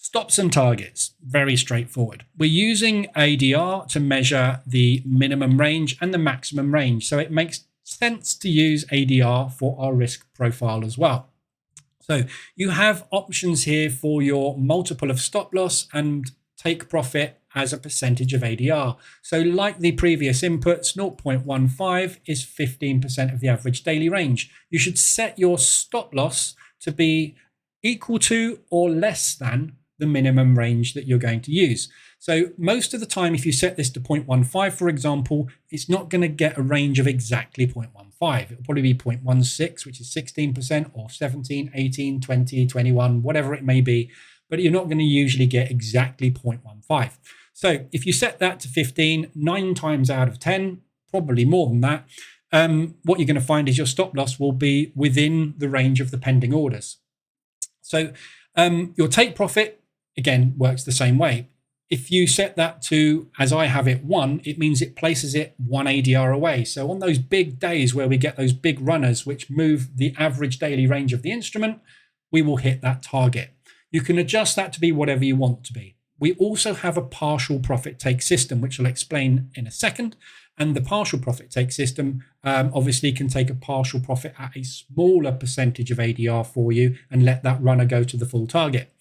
Stops and targets, very straightforward. We're using ADR to measure the minimum range and the maximum range. So it makes sense to use ADR for our risk profile as well. So you have options here for your multiple of stop loss and take profit as a percentage of ADR. So like the previous inputs, 0.15 is 15% of the average daily range. You should set your stop loss to be equal to or less than the minimum range that you're going to use. So most of the time, if you set this to 0.15, for example, it's not going to get a range of exactly 0.15. It'll probably be 0.16, which is 16%, or 17, 18, 20, 21, whatever it may be. But you're not going to usually get exactly 0.15. So if you set that to 15, 9 times out of 10, probably more than that, what you're going to find is your stop loss will be within the range of the pending orders. So your take profit, again, works the same way. If you set that to, as I have it, 1, it means it places it 1 ADR away. So on those big days where we get those big runners, which move the average daily range of the instrument, we will hit that target. You can adjust that to be whatever you want to be. We also have a partial profit take system, which I'll explain in a second. And the partial profit take system obviously can take a partial profit at a smaller percentage of ADR for you and let that runner go to the full target.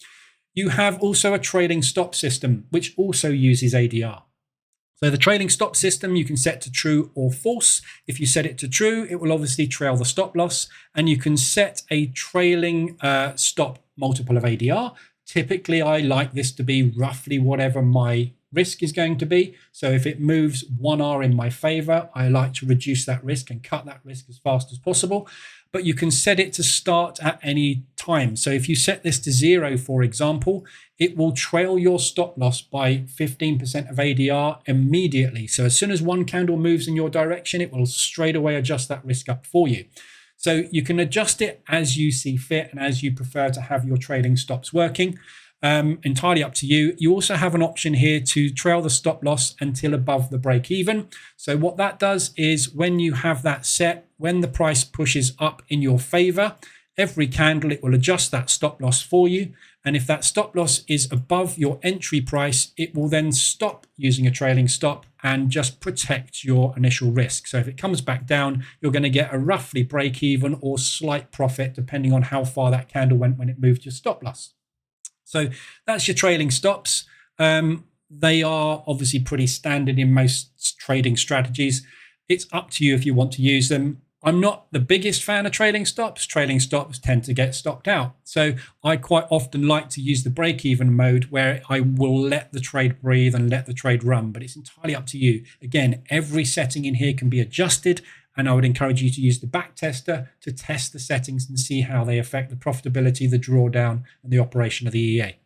You have also a trailing stop system, which also uses ADR. So the trailing stop system you can set to true or false. If you set it to true, it will obviously trail the stop loss, and you can set a trailing stop multiple of ADR. Typically, I like this to be roughly whatever my risk is going to be. So if it moves 1R in my favor, I like to reduce that risk and cut that risk as fast as possible. But you can set it to start at any time. So if you set this to 0, for example, it will trail your stop loss by 15% of ADR immediately. So as soon as one candle moves in your direction, it will straight away adjust that risk up for you. So you can adjust it as you see fit and as you prefer to have your trading stops working. Entirely up to you. You also have an option here to trail the stop loss until above the break even. So what that does is when you have that set, when the price pushes up in your favor, every candle it will adjust that stop loss for you. And if that stop loss is above your entry price, it will then stop using a trailing stop and just protect your initial risk. So if it comes back down, you're going to get a roughly break even or slight profit depending on how far that candle went when it moved your stop loss. So that's your trailing stops. They are obviously pretty standard in most trading strategies. It's up to you if you want to use them. I'm not the biggest fan of trailing stops. Trailing stops tend to get stopped out. So I quite often like to use the break-even mode where I will let the trade breathe and let the trade run, but it's entirely up to you. Again, every setting in here can be adjusted, and I would encourage you to use the back tester to test the settings and see how they affect the profitability, the drawdown, and the operation of the EA.